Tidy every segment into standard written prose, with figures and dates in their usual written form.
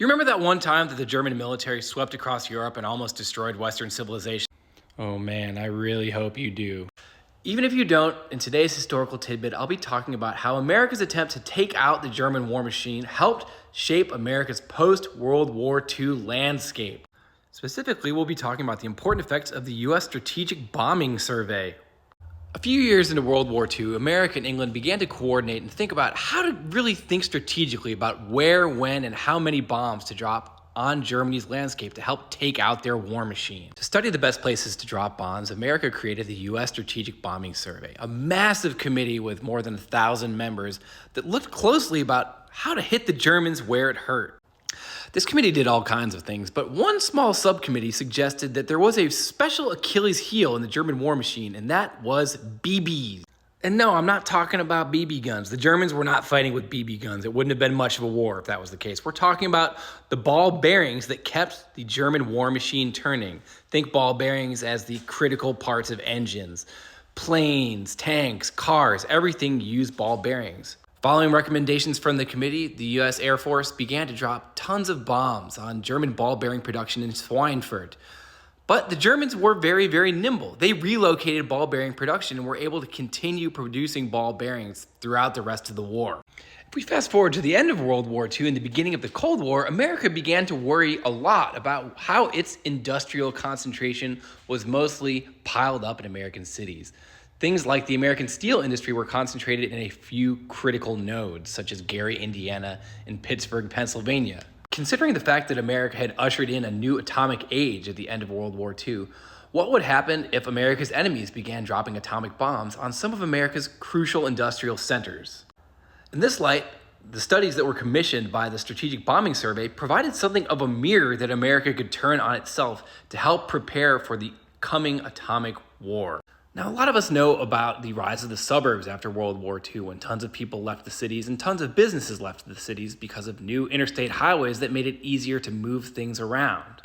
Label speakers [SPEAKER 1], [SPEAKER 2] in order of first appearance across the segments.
[SPEAKER 1] You remember that one time that the German military swept across Europe and almost destroyed Western civilization? Oh man, I really hope you do. Even if you don't, in today's historical tidbit, I'll be talking about how America's attempt to take out the German war machine helped shape America's post-World War II landscape. Specifically, we'll be talking about the important effects of the U.S. Strategic Bombing Survey. A few years into World War II, America and England began to coordinate and think about how to really think strategically about where, when, and how many bombs to drop on Germany's landscape to help take out their war machine. To study the best places to drop bombs, America created the U.S. Strategic Bombing Survey, a massive committee with more than 1,000 members that looked closely about how to hit the Germans where it hurt. This committee did all kinds of things, but one small subcommittee suggested that there was a special Achilles heel in the German war machine, and that was BBs. And no, I'm not talking about BB guns. The Germans were not fighting with BB guns. It wouldn't have been much of a war if that was the case. We're talking about the ball bearings that kept the German war machine turning. Think ball bearings as the critical parts of engines. Planes, tanks, cars, everything used ball bearings. Following recommendations from the committee, the U.S. Air Force began to drop tons of bombs on German ball bearing production in Schweinfurt. But the Germans were very, very nimble. They relocated ball bearing production and were able to continue producing ball bearings throughout the rest of the war. If we fast forward to the end of World War II and the beginning of the Cold War, America began to worry a lot about how its industrial concentration was mostly piled up in American cities. Things like the American steel industry were concentrated in a few critical nodes, such as Gary, Indiana, and Pittsburgh, Pennsylvania. Considering the fact that America had ushered in a new atomic age at the end of World War II, what would happen if America's enemies began dropping atomic bombs on some of America's crucial industrial centers? In this light, the studies that were commissioned by the Strategic Bombing Survey provided something of a mirror that America could turn on itself to help prepare for the coming atomic war. Now, a lot of us know about the rise of the suburbs after World War II when tons of people left the cities and tons of businesses left the cities because of new interstate highways that made it easier to move things around.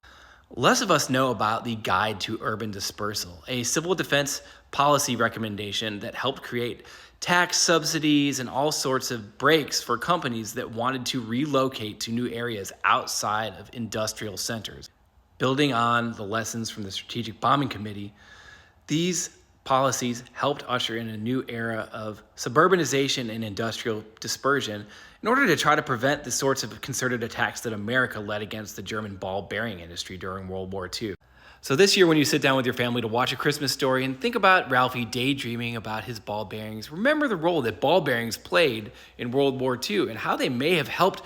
[SPEAKER 1] Less of us know about the Guide to Urban Dispersal, a civil defense policy recommendation that helped create tax subsidies and all sorts of breaks for companies that wanted to relocate to new areas outside of industrial centers. Building on the lessons from the Strategic Bombing Committee, these policies helped usher in a new era of suburbanization and industrial dispersion in order to try to prevent the sorts of concerted attacks that America led against the German ball bearing industry during World War II. So this year, when you sit down with your family to watch A Christmas Story and think about Ralphie daydreaming about his ball bearings, remember the role that ball bearings played in World War II and how they may have helped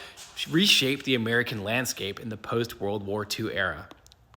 [SPEAKER 1] reshape the American landscape in the post-World War II era.